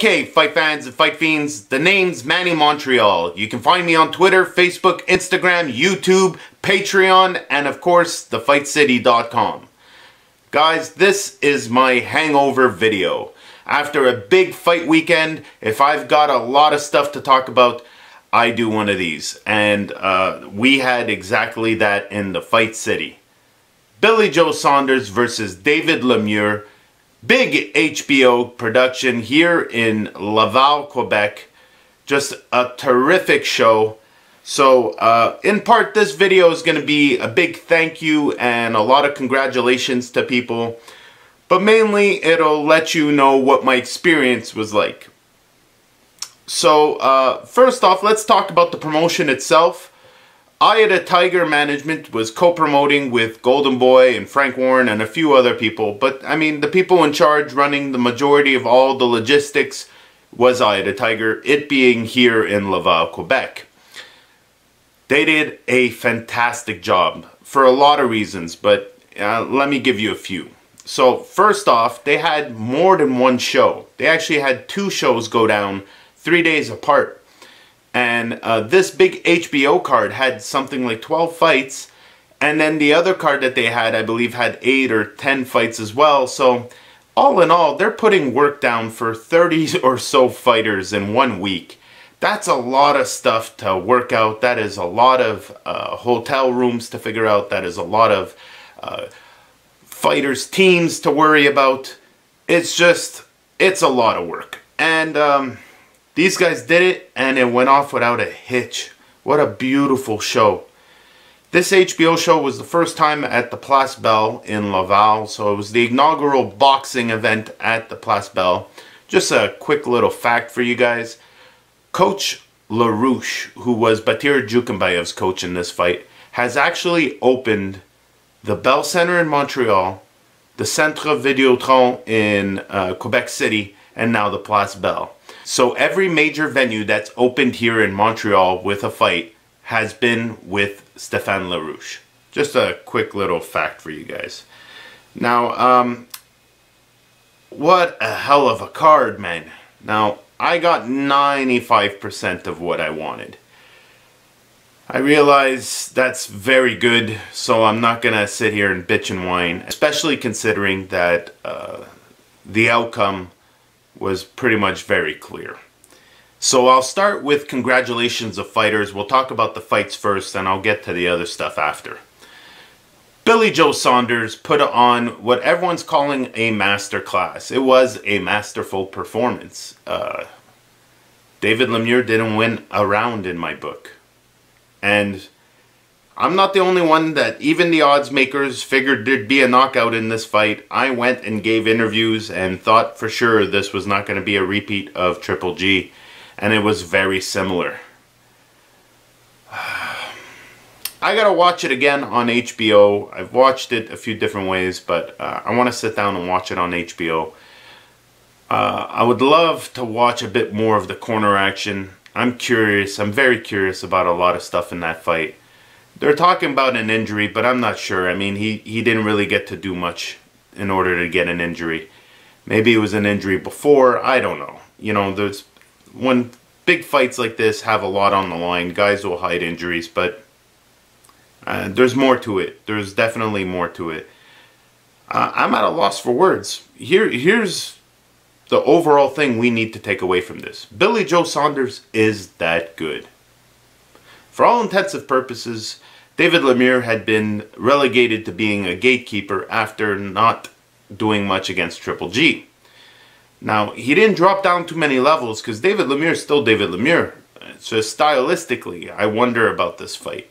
Okay, fight fans and fight fiends, the name's Manny Montreal. You can find me on Twitter, Facebook, Instagram, YouTube, Patreon, and of course, thefightcity.com. Guys, this is my hangover video. After a big fight weekend, if I've got a lot of stuff to talk about, I do one of these. And we had exactly that in the Fight City. Billy Joe Saunders versus David Lemieux. Big HBO production here in Laval, Quebec. Just a terrific show. So, in part, this video is going to be a big thank you and a lot of congratulations to people. But mainly, it'll let you know what my experience was like. So, first off, let's talk about the promotion itself. Eye of the Tiger management was co-promoting with Golden Boy and Frank Warren and a few other people. But, I mean, the people in charge running the majority of all the logistics was Eye of the Tiger, it being here in Laval, Quebec. They did a fantastic job for a lot of reasons, but let me give you a few. So, first off, they had more than one show. They actually had 2 shows go down 3 days apart. And this big HBO card had something like 12 fights. And then the other card that they had, I believe, had 8 or 10 fights as well. So, all in all, they're putting work down for 30 or so fighters in 1 week. That's a lot of stuff to work out. That is a lot of hotel rooms to figure out. That is a lot of fighters' teams to worry about. It's a lot of work. And these guys did it, and it went off without a hitch. What a beautiful show. This HBO show was the first time at the Place Belle in Laval, so it was the inaugural boxing event at the Place Belle. Just a quick little fact for you guys. Coach LaRouche, who was Batir Djukambayev's coach in this fight, has actually opened the Bell Center in Montreal, the Centre Videotron in Quebec City, and now the Place Belle. So every major venue that's opened here in Montreal with a fight has been with Stéphane LaRouche. Just a quick little fact for you guys. Now, what a hell of a card, man. Now, I got 95% of what I wanted. I realize that's very good, so I'm not going to sit here and bitch and whine, especially considering that the outcome was pretty much very clear. So I'll start with congratulations of fighters. We'll talk about the fights first, and I'll get to the other stuff after. Billy Joe Saunders put on what everyone's calling a masterclass. It was a masterful performance. David Lemieux didn't win a round in my book. And I'm not the only one that even the odds makers figured there'd be a knockout in this fight. I went and gave interviews and thought for sure this was not going to be a repeat of Triple G. And it was very similar. I gotta watch it again on HBO. I've watched it a few different ways, but I want to sit down and watch it on HBO. I would love to watch a bit more of the corner action. I'm curious. I'm very curious about a lot of stuff in that fight. They're talking about an injury, but I'm not sure. I mean, he didn't really get to do much in order to get an injury. Maybe it was an injury before. I don't know. You know, when big fights like this have a lot on the line, guys will hide injuries, but there's more to it. There's definitely more to it. I'm at a loss for words. Here's the overall thing we need to take away from this. Billy Joe Saunders is that good. For all intents and purposes, David Lemieux had been relegated to being a gatekeeper after not doing much against Triple G. Now, he didn't drop down too many levels because David Lemieux is still David Lemieux. So stylistically, I wonder about this fight.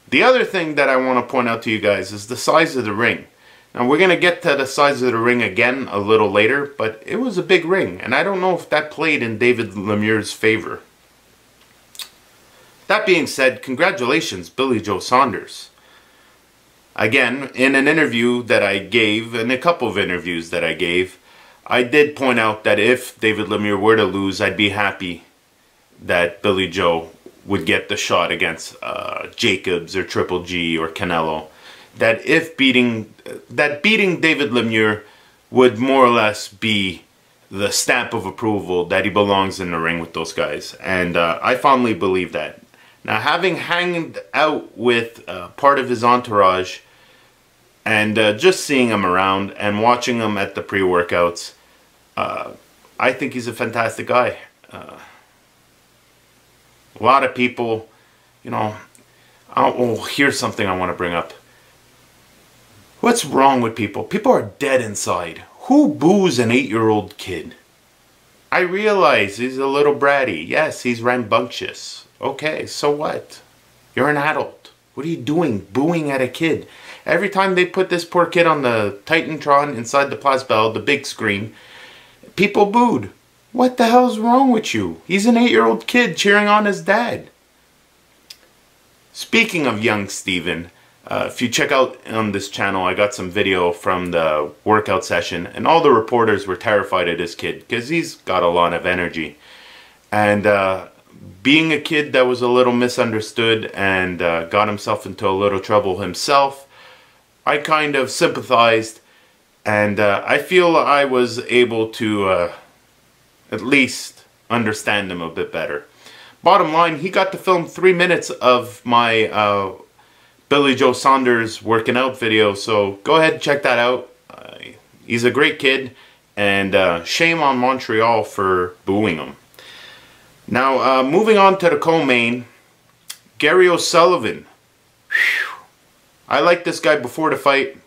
The other thing that I want to point out to you guys is the size of the ring. Now, we're going to get to the size of the ring again a little later, but it was a big ring, and I don't know if that played in David Lemieux's favor. That being said, congratulations, Billy Joe Saunders. Again, in an interview that I gave, and a couple of interviews that I gave, I did point out that if David Lemieux were to lose, I'd be happy that Billy Joe would get the shot against Jacobs or Triple G or Canelo. That beating David Lemieux would more or less be the stamp of approval that he belongs in the ring with those guys. And I fondly believe that. Now, having hanged out with part of his entourage and just seeing him around and watching him at the pre-workouts, I think he's a fantastic guy. A lot of people, you know, oh, here's something I want to bring up. What's wrong with people? People are dead inside. Who boos an 8-year-old kid? I realize he's a little bratty. Yes, he's rambunctious. Okay, so what? You're an adult. What are you doing booing at a kid? Every time they put this poor kid on the Titantron inside the Place Belle, the big screen, people booed. What the hell's wrong with you? He's an 8-year-old kid cheering on his dad. Speaking of young Steven, if you check out on this channel, I got some video from the workout session, and all the reporters were terrified of this kid because he's got a lot of energy. And being a kid that was a little misunderstood and got himself into a little trouble himself, I kind of sympathized, and I feel I was able to at least understand him a bit better. Bottom line, he got to film 3 minutes of my Billy Joe Saunders working out video, so go ahead and check that out. He's a great kid, and shame on Montreal for booing him. Now, moving on to the co-main, Gary O'Sullivan. Whew. I liked this guy before the fight,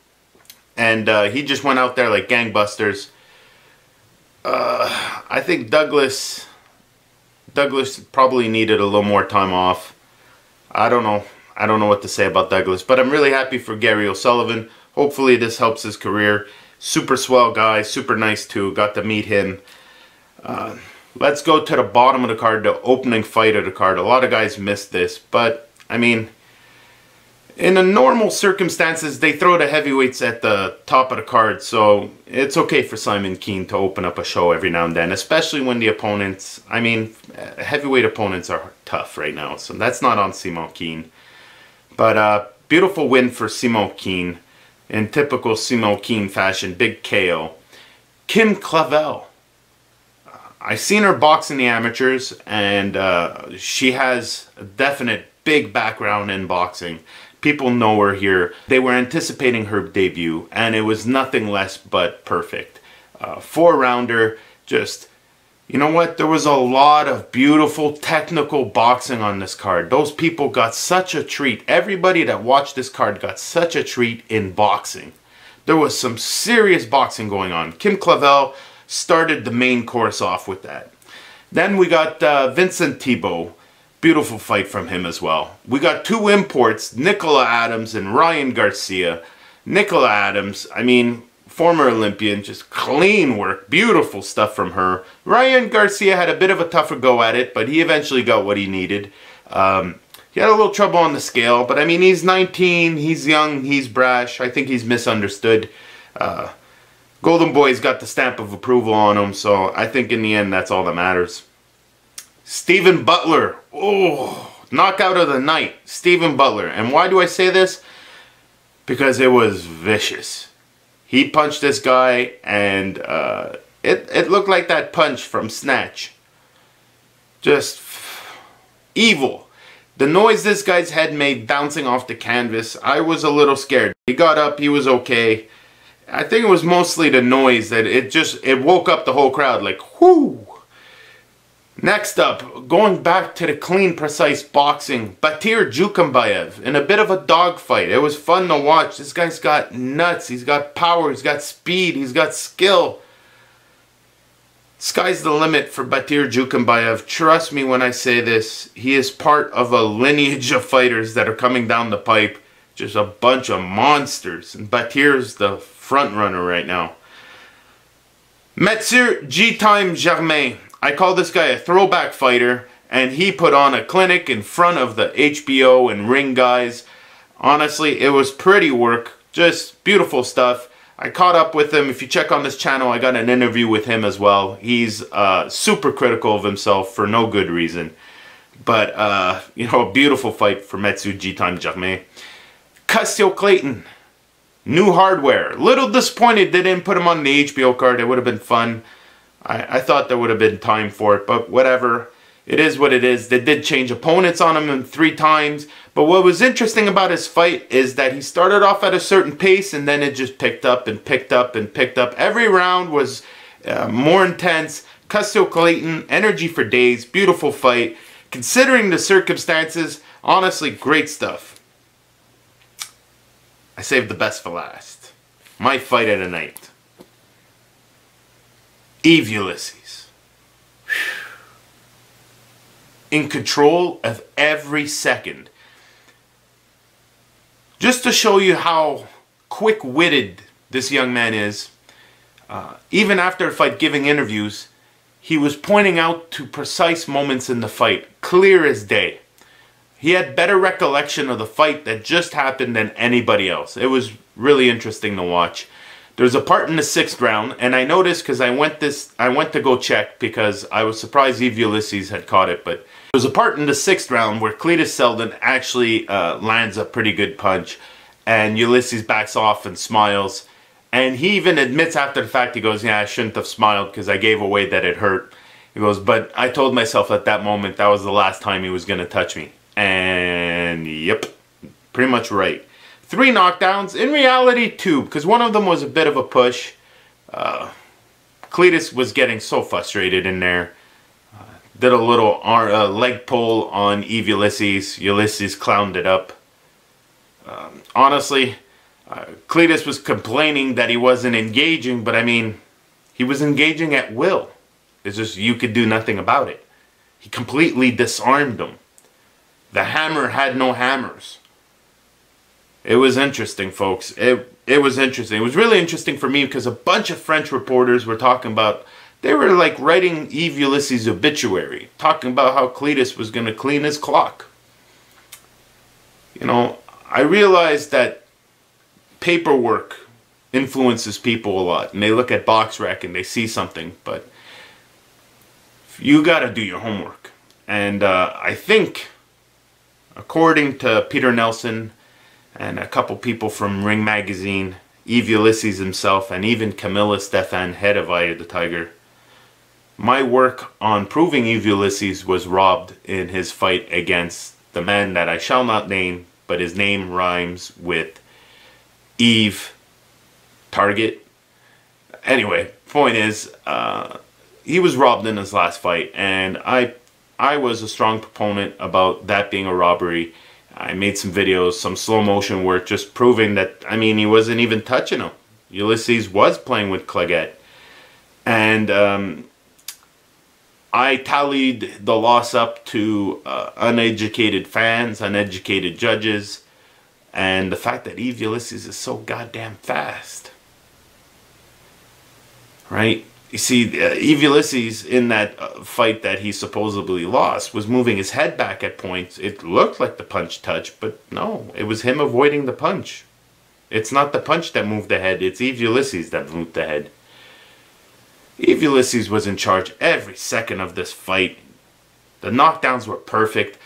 and he just went out there like gangbusters. I think Douglas probably needed a little more time off. I don't know what to say about Douglas, but I'm really happy for Gary O'Sullivan. Hopefully this helps his career. Super swell guy, super nice too. Got to meet him. Let's go to the bottom of the card, the opening fight of the card. A lot of guys missed this, but I mean, in the normal circumstances, they throw the heavyweights at the top of the card, so it's okay for Simon Keane to open up a show every now and then, especially when the opponents, I mean, heavyweight opponents are tough right now, so that's not on Simon Keane. But beautiful win for Simon Keane. In typical Simon Keane fashion, big KO. Kim Clavel. I've seen her box in the amateurs, and she has a definite big background in boxing. People know her here. They were anticipating her debut, and it was nothing less but perfect. 4-rounder, just, you know what? There was a lot of beautiful technical boxing on this card. Those people got such a treat. Everybody that watched this card got such a treat in boxing. There was some serious boxing going on. Kim Clavel started the main course off with that. Then we got Vincent Thibault. Beautiful fight from him as well. We got 2 imports, Nicola Adams and Ryan Garcia. Nicola Adams, I mean, former Olympian, just clean work, beautiful stuff from her. Ryan Garcia had a bit of a tougher go at it, but he eventually got what he needed. He had a little trouble on the scale, but I mean, he's 19, he's young, he's brash. I think he's misunderstood. Golden Boy's got the stamp of approval on him, so I think in the end that's all that matters. Stephen Butler. Oh, knockout of the night. Stephen Butler. And why do I say this? Because it was vicious. He punched this guy, and it looked like that punch from Snatch. Just evil. The noise this guy's head made bouncing off the canvas, I was a little scared. He got up, he was okay. I think it was mostly the noise that it woke up the whole crowd, like, whoo! Next up, going back to the clean, precise boxing, Batir Jukambayev in a bit of a dogfight. It was fun to watch. This guy's got nuts, he's got power, he's got speed, he's got skill. Sky's the limit for Batir Jukambayev. Trust me when I say this, he is part of a lineage of fighters that are coming down the pipe. Just a bunch of monsters, and Batir's the front runner right now. Mathieu G-Time Germain. I call this guy a throwback fighter, and he put on a clinic in front of the HBO and ring guys. Honestly, it was pretty work. Just beautiful stuff. I caught up with him. If you check on this channel, I got an interview with him as well. He's super critical of himself for no good reason. But, you know, a beautiful fight for Mathieu G-Time Germain. Cassio Clayton, new hardware. Little disappointed they didn't put him on the HBO card. It would have been fun. I thought there would have been time for it, but whatever. It is what it is. They did change opponents on him 3 times. But what was interesting about his fight is that he started off at a certain pace and then it just picked up and picked up and picked up. Every round was more intense. Custio Clayton, energy for days. Beautiful fight. Considering the circumstances, honestly, great stuff. I saved the best for last. My fight of the night. Eve Ulysses. In control of every second. Just to show you how quick-witted this young man is, even after the fight giving interviews, he was pointing out to precise moments in the fight, clear as day. He had better recollection of the fight that just happened than anybody else. It was really interesting to watch. There's a part in the 6th round, and I noticed because I went to go check because I was surprised Eve Ulysses had caught it, but there's a part in the 6th round where Cletus Selden actually lands a pretty good punch, and Ulysses backs off and smiles, and he even admits after the fact, he goes, yeah, I shouldn't have smiled because I gave away that it hurt. He goes, but I told myself at that moment that was the last time he was going to touch me. And yep, pretty much right. 3 knockdowns, in reality 2, because one of them was a bit of a push. Cletus was getting so frustrated in there. Did a little leg pull on Eve Ulysses. Ulysses clowned it up. Honestly, Cletus was complaining that he wasn't engaging, but I mean, he was engaging at will. It's just you could do nothing about it. He completely disarmed him. The hammer had no hammers. It was interesting, folks. It was interesting. It was really interesting for me because a bunch of French reporters were talking about, they were like writing Eve Ulysses' obituary, talking about how Cletus was going to clean his clock. You know, I realized that paperwork influences people a lot, and they look at BoxRec and they see something, but you got to do your homework. And I think, according to Peter Nelson and a couple people from Ring Magazine, Eve Ulysses himself, and even Camilla Stefan, head of Eye of the Tiger, my work on proving Eve Ulysses was robbed in his fight against the man that I shall not name, but his name rhymes with Eve Target. Anyway, point is, he was robbed in his last fight, and I was a strong proponent about that being a robbery. I made some videos, some slow motion work, just proving that, I mean, he wasn't even touching him. Ulysses was playing with Claggett. And I tallied the loss up to uneducated fans, uneducated judges, and the fact that Eve Ulysses is so goddamn fast. Right? You see, Eve Ulysses, in that fight that he supposedly lost, was moving his head back at points. It looked like the punch touched, but no, it was him avoiding the punch. It's not the punch that moved the head, it's Eve Ulysses that moved the head. Eve Ulysses was in charge every second of this fight. The knockdowns were perfect.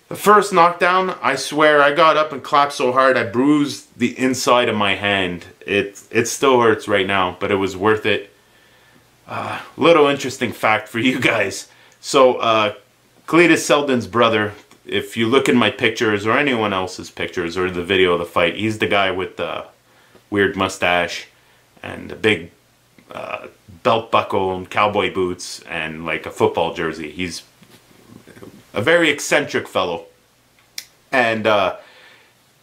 The first knockdown, I swear, I got up and clapped so hard I bruised the inside of my hand. It still hurts right now, but it was worth it. Little interesting fact for you guys. So, Cletus Selden's brother, if you look in my pictures or anyone else's pictures or the video of the fight, he's the guy with the weird mustache and the big belt buckle and cowboy boots and like a football jersey. He's a very eccentric fellow. And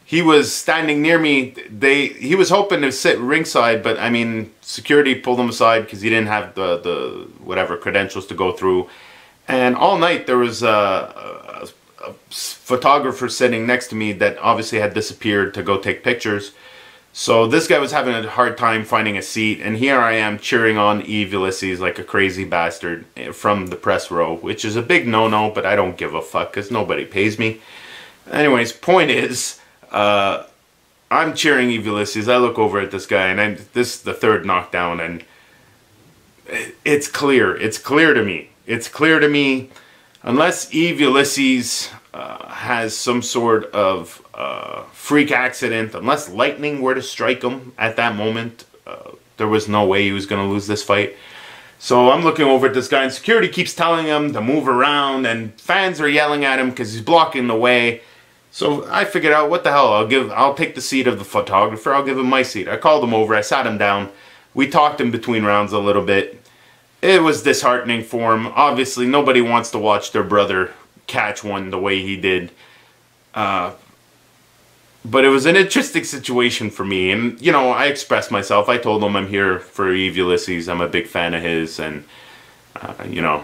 he was standing near me. He was hoping to sit ringside, but I mean, security pulled him aside because he didn't have the whatever credentials to go through. And all night there was a photographer sitting next to me that obviously had disappeared to go take pictures. So this guy was having a hard time finding a seat, and here I am cheering on Eve Ulysses like a crazy bastard from the press row, which is a big no-no, but I don't give a fuck because nobody pays me. Anyways, point is, I'm cheering Eve Ulysses. I look over at this guy, and this is the third knockdown, and it's clear. It's clear to me. It's clear to me, unless Eve Ulysses has some sort of freak accident, unless lightning were to strike him at that moment, there was no way he was going to lose this fight. So I'm looking over at this guy, and security keeps telling him to move around, and fans are yelling at him because he's blocking the way. So I figured out, what the hell, I'll take the seat of the photographer, I'll give him my seat. I called him over, I sat him down, we talked in between rounds a little bit. It was disheartening for him. Obviously, nobody wants to watch their brother catch one the way he did. But it was an interesting situation for me, and you know, I expressed myself. I told him I'm here for Eve Ulysses, I'm a big fan of his, and you know,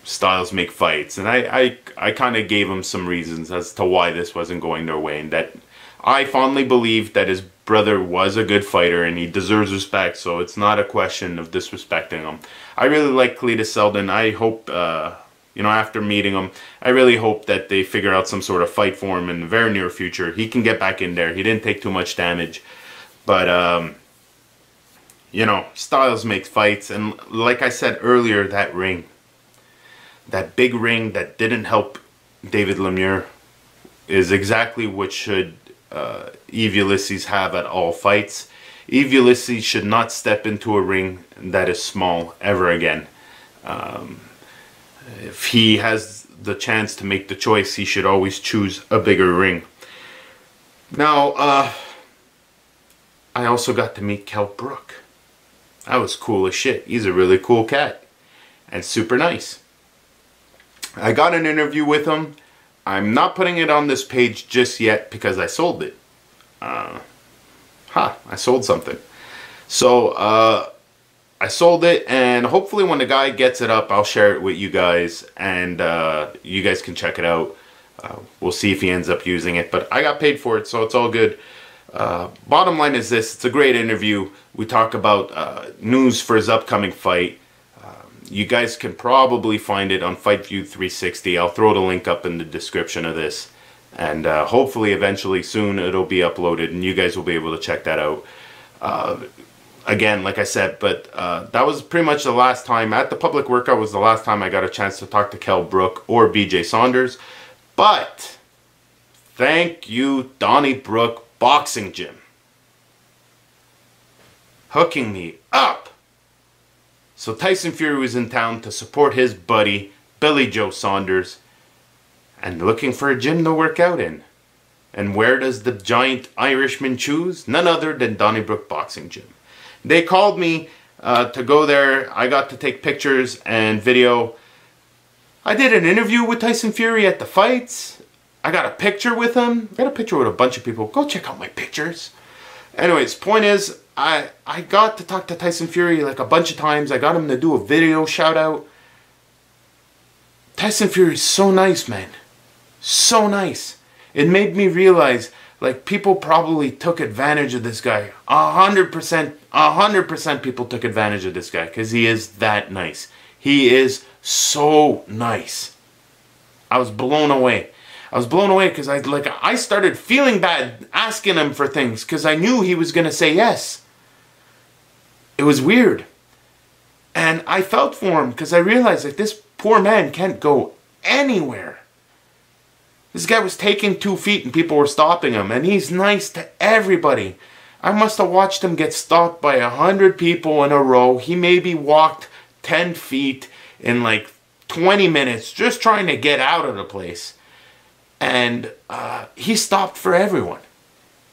styles make fights. And I kind of gave him some reasons as to why this wasn't going their way, and that I fondly believe that his brother was a good fighter and he deserves respect, so it's not a question of disrespecting him. I really like Cletus Selden. I hope, you know, after meeting him, I really hope that they figure out some sort of fight for him in the very near future. He can get back in there. He didn't take too much damage. But, you know, styles makes fights. And like I said earlier, that ring, that big ring that didn't help David Lemieux, is exactly what should Eve Ulysses have at all fights. Eve Ulysses should not step into a ring that is small ever again. If he has the chance to make the choice, he should always choose a bigger ring. Now, I also got to meet Kell Brook. That was cool as shit. He's a really cool cat and super nice. I got an interview with him. I'm not putting it on this page just yet because I sold it. I sold something. So, I sold it, and hopefully when the guy gets it up, I'll share it with you guys, and you guys can check it out. We'll see if he ends up using it, but I got paid for it, so it's all good. Bottom line is this: it's a great interview. We talk about news for his upcoming fight. You guys can probably find it on FightView 360. I'll throw the link up in the description of this, and hopefully eventually soon it'll be uploaded and you guys will be able to check that out. Again, like I said, but that was pretty much the last time, at the public workout was the last time I got a chance to talk to Kell Brook or BJ Saunders. But thank you, Donnybrook Boxing Gym, hooking me up. So Tyson Fury was in town to support his buddy, Billy Joe Saunders, and looking for a gym to work out in. And where does the giant Irishman choose? None other than Donnybrook Boxing Gym. They called me to go there. I got to take pictures and video. I did an interview with Tyson Fury at the fights. I got a picture with him. I got a picture with a bunch of people. Go check out my pictures. Anyways, point is, I got to talk to Tyson Fury like a bunch of times. I got him to do a video shout out. Tyson Fury is so nice, man. So nice. It made me realize, like, people probably took advantage of this guy. 100% people took advantage of this guy because he is that nice. He is so nice. I was blown away. I was blown away because I started feeling bad asking him for things because I knew he was going to say yes. It was weird. And I felt for him because I realized that this poor man can't go anywhere. This guy was taking 2 feet and people were stopping him, and he's nice to everybody. I must have watched him get stopped by 100 people in a row. He maybe walked 10 feet in like 20 minutes just trying to get out of the place. And he stopped for everyone.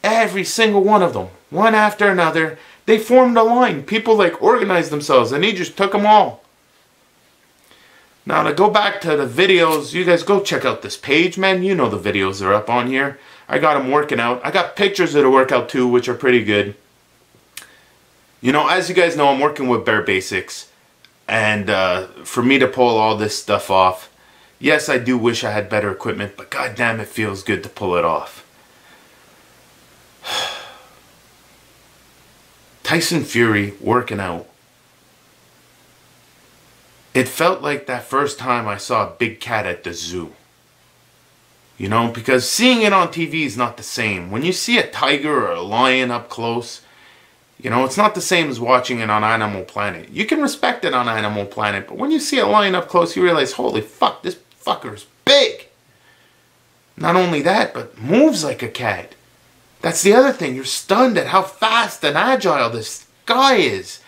Every single one of them. One after another. They formed a line. People like organized themselves and he just took them all. Now to go back to the videos, you guys go check out this page, man. You know the videos are up on here. I got them working out. I got pictures of the workout too, which are pretty good. You know, as you guys know, I'm working with Bare Basics. And for me to pull all this stuff off, yes, I do wish I had better equipment, but goddamn, it feels good to pull it off. Tyson Fury working out. It felt like that first time I saw a big cat at the zoo. You know, because seeing it on TV is not the same. When you see a tiger or a lion up close, you know, it's not the same as watching it on Animal Planet. You can respect it on Animal Planet, but when you see a lion up close, you realize, holy fuck, this fucker's big. Not only that, but moves like a cat. That's the other thing. You're stunned at how fast and agile this guy is.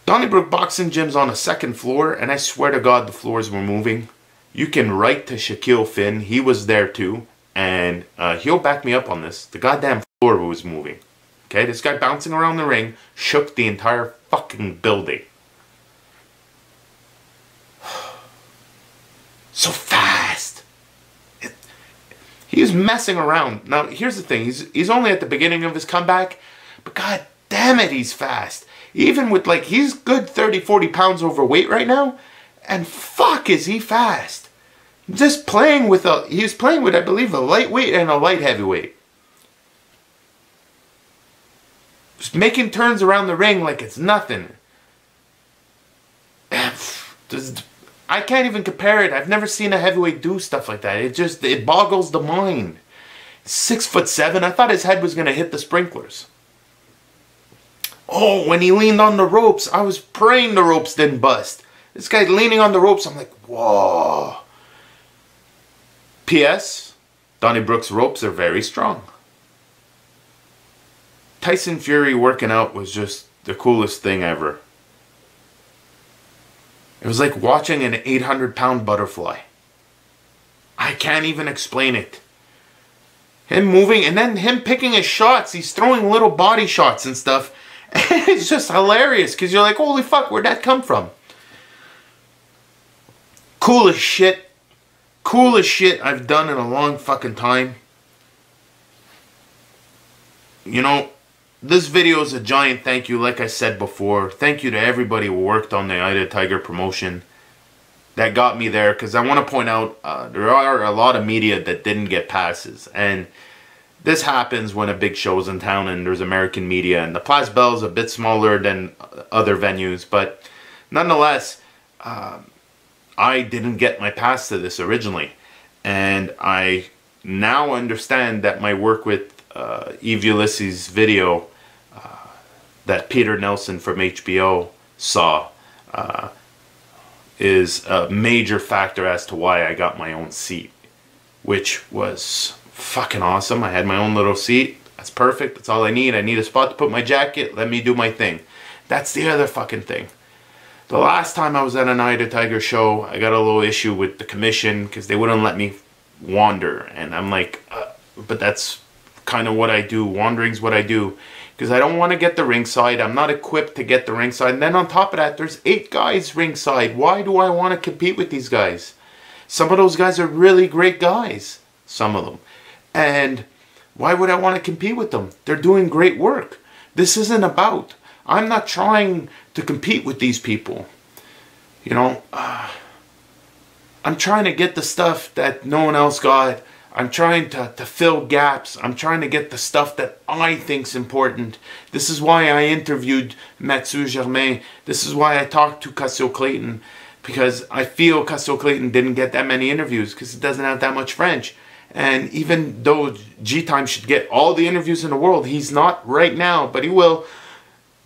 Donnybrook Boxing Gym's on the second floor, and I swear to God the floors were moving. You can write to Shaquille Finn. He was there too. And he'll back me up on this. The goddamn floor was moving. Okay, this guy bouncing around the ring shook the entire fucking building. So fast. He was messing around. Now, here's the thing. He's only at the beginning of his comeback. But god damn it, he's fast. Even with, like, he's good 30, 40 pounds overweight right now. And fuck is he fast. Just playing with he was playing with, I believe, a lightweight and a light heavyweight. Just making turns around the ring like it's nothing. I can't even compare it. I've never seen a heavyweight do stuff like that. It boggles the mind. 6'7". I thought his head was going to hit the sprinklers. Oh, when he leaned on the ropes, I was praying the ropes didn't bust. This guy leaning on the ropes, I'm like, whoa. P.S. Donnybrook's ropes are very strong. Tyson Fury working out was just the coolest thing ever. It was like watching an 800-pound butterfly. I can't even explain it. Him moving and then him picking his shots. He's throwing little body shots and stuff. And it's just hilarious because you're like, holy fuck, where'd that come from? Coolest shit. Coolest shit I've done in a long fucking time. You know, this video is a giant thank you, like I said before. Thank you to everybody who worked on the Eye of the Tiger promotion. That got me there, because I want to point out there are a lot of media that didn't get passes. And this happens when a big show's in town and there's American media. And the Place Belle is a bit smaller than other venues. But nonetheless, I didn't get my pass to this originally. And I now understand that my work with Eve Ulysses' video that Peter Nelson from HBO saw is a major factor as to why I got my own seat, which was fucking awesome. I had my own little seat. That's perfect. That's all I need. I need a spot to put my jacket. Let me do my thing. That's the other fucking thing. The last time I was at an Eye of the Tiger show, I got a little issue with the commission because they wouldn't let me wander. And I'm like, but that's kind of what I do. Wandering's what I do. Because I don't want to get the ringside. I'm not equipped to get the ringside. And then on top of that, there's 8 guys ringside. Why do I want to compete with these guys? Some of those guys are really great guys. Some of them. And why would I want to compete with them? They're doing great work. This isn't about. I'm not trying to compete with these people. You know, I'm trying to get the stuff that no one else got. I'm trying to fill gaps. I'm trying to get the stuff that I think's important. This is why I interviewed Mathieu Germain. This is why I talked to Cassio Clayton. Because I feel Cassio Clayton didn't get that many interviews because he doesn't have that much French. And even though G-Time should get all the interviews in the world, he's not right now, but he will.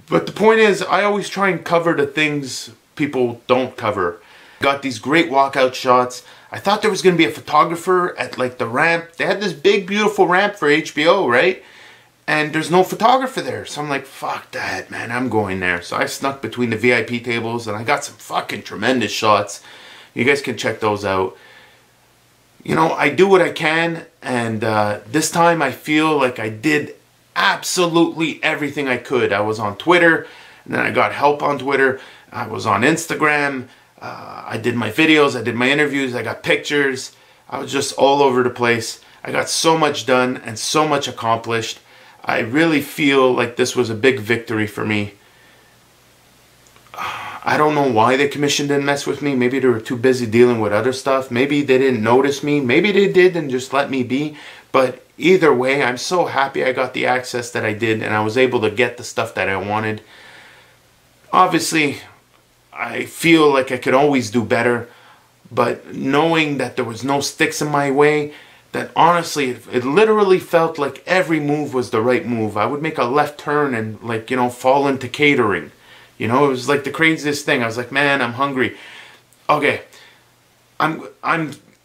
But the point is, I always try and cover the things people don't cover. Got these great walkout shots. I thought there was going to be a photographer at like the ramp. They had this big beautiful ramp for HBO, right? And there's no photographer there. So I'm like, fuck that, man. I'm going there. So I snuck between the VIP tables and I got some fucking tremendous shots. You guys can check those out. You know, I do what I can. And this time I feel like I did absolutely everything I could. I was on Twitter. And then I got help on Twitter. I was on Instagram. I did my videos, I did my interviews, I got pictures. I was just all over the place. I got so much done and so much accomplished. I really feel like this was a big victory for me. I don't know why the commission didn't mess with me. Maybe they were too busy dealing with other stuff. Maybe they didn't notice me. Maybe they did and just let me be. But either way, I'm so happy I got the access that I did and I was able to get the stuff that I wanted. Obviously, I feel like I could always do better, but knowing that there was no sticks in my way, that honestly, it literally felt like every move was the right move. I would make a left turn and, like, you know, fall into catering. You know, it was like the craziest thing. I was like, man, I'm hungry. Okay, I'm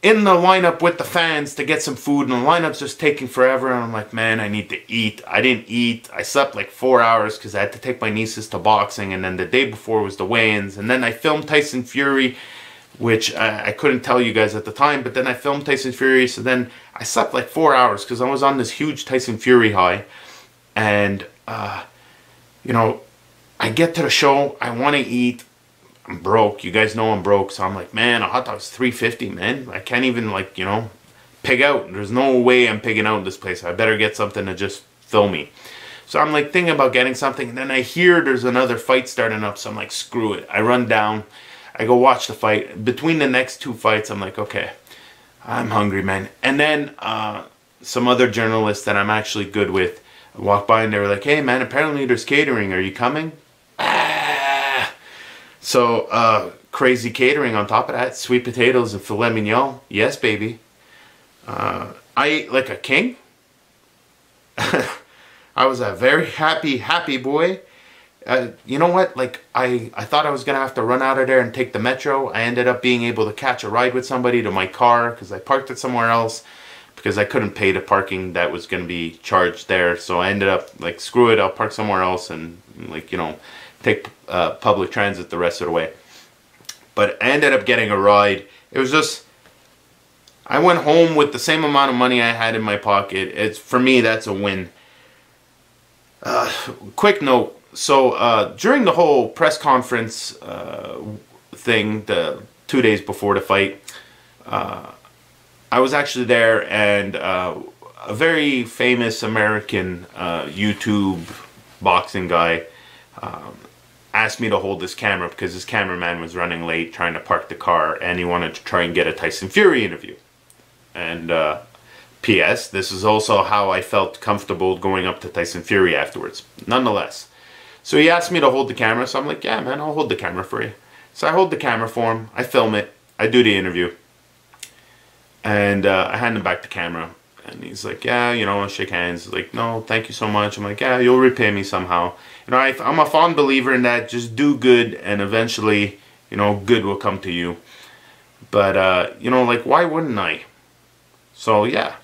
in the lineup with the fans to get some food, and the lineup's just taking forever, and I'm like, man, I need to eat. I didn't eat. I slept like 4 hours because I had to take my nieces to boxing, and then the day before was the weigh-ins, and then I filmed Tyson Fury, which I couldn't tell you guys at the time, but then I filmed Tyson Fury, so then I slept like 4 hours because I was on this huge Tyson Fury high, and, you know, I get to the show, I want to eat, I'm broke, you guys know I'm broke, so I'm like, man, a hot dog's $3.50, man, I can't even, like, you know, pig out, there's no way I'm pigging out in this place, I better get something to just fill me. So I'm like thinking about getting something, and then I hear there's another fight starting up, so I'm like, screw it, I run down, I go watch the fight. Between the next two fights, I'm like, okay, I'm hungry, man. And then some other journalists that I'm actually good with walk by, and they were like, hey, man, apparently there's catering. Are you coming? So crazy catering on top of that. Sweet potatoes and filet mignon. Yes, baby. I ate like a king. I was a very happy boy. You know what, like, I thought I was going to have to run out of there and take the metro. I ended up being able to catch a ride with somebody to my car because I parked it somewhere else because I couldn't pay the parking that was going to be charged there. So I ended up, like, screw it, I'll park somewhere else and, like, you know, take public transit the rest of the way. But I ended up getting a ride. It was just, I went home with the same amount of money I had in my pocket. For me, that's a win. Quick note. So during the whole press conference thing, the 2 days before the fight, I was actually there, and a very famous American YouTube boxing guy asked me to hold this camera because his cameraman was running late trying to park the car, and he wanted to try and get a Tyson Fury interview. And P.S. this is also how I felt comfortable going up to Tyson Fury afterwards. Nonetheless. So he asked me to hold the camera, so I'm like, yeah, man, I'll hold the camera for you. So I hold the camera for him, I film it, I do the interview, and I hand him back the camera, and he's like, yeah, you know, I shake hands. He's like, no, thank you so much. I'm like, yeah, you'll repay me somehow. You know, I'm a fond believer in that, just do good, and eventually, you know, good will come to you. But, you know, like, why wouldn't I? So, yeah.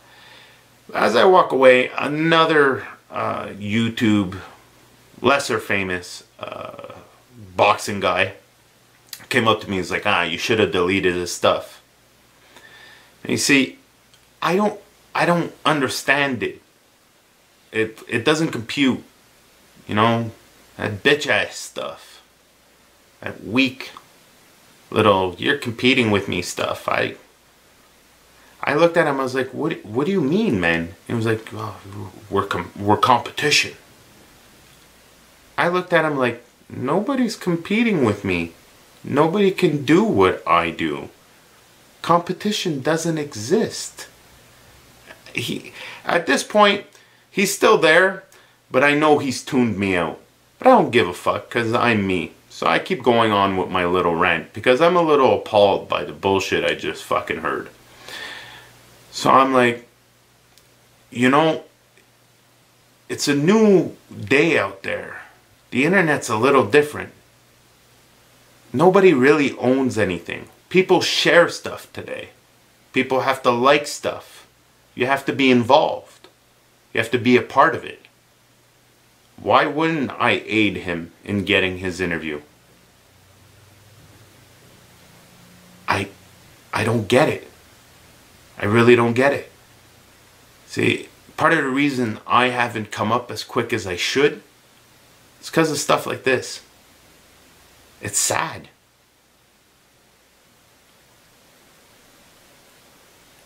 As I walk away, another YouTube lesser famous boxing guy came up to me and was like, you should have deleted his stuff. And you see, I don't understand it. It doesn't compute, you know, that bitch ass stuff, that weak little you're competing with me stuff. I looked at him, I was like, what do you mean, man? He was like, oh, we're competition. I looked at him like, nobody's competing with me. Nobody can do what I do. Competition doesn't exist. At this point, he's still there, but I know he's tuned me out. But I don't give a fuck, because I'm me. So I keep going on with my little rant, because I'm a little appalled by the bullshit I just fucking heard. So I'm like, you know, it's a new day out there. The internet's a little different. Nobody really owns anything. People share stuff today. People have to like stuff. You have to be involved. You have to be a part of it. Why wouldn't I aid him in getting his interview? I don't get it. I really don't get it. See, part of the reason I haven't come up as quick as I should, it's because of stuff like this. It's sad.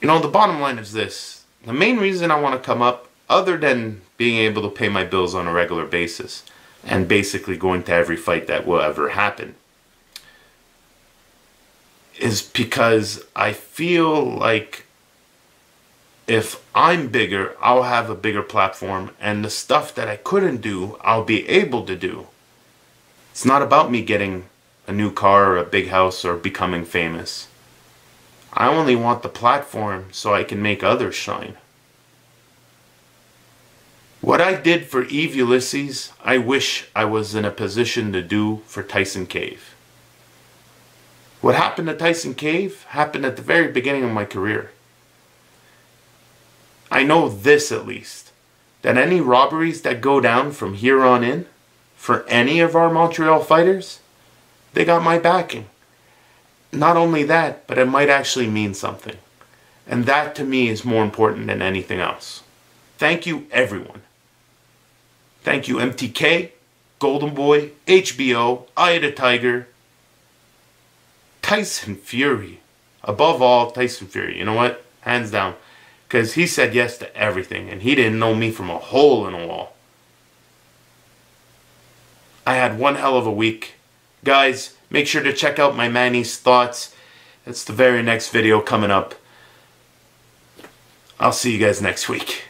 You know, the bottom line is this. The main reason I want to come up, other than being able to pay my bills on a regular basis, and basically going to every fight that will ever happen, is because I feel like if I'm bigger, I'll have a bigger platform, and the stuff that I couldn't do, I'll be able to do. It's not about me getting a new car or a big house or becoming famous. I only want the platform so I can make others shine. What I did for Eve Ulysses, I wish I was in a position to do for Tyson Cave. What happened to Tyson Cave happened at the very beginning of my career. I know this at least, that any robberies that go down from here on in, for any of our Montreal fighters, they got my backing. Not only that, but it might actually mean something. And that to me is more important than anything else. Thank you everyone. Thank you MTK, Golden Boy, HBO, Eye of the Tiger, Tyson Fury. Above all, Tyson Fury. You know what? Hands down. Because he said yes to everything. And he didn't know me from a hole in a wall. I had one hell of a week. Guys, make sure to check out my Manny's Thoughts. That's the very next video coming up. I'll see you guys next week.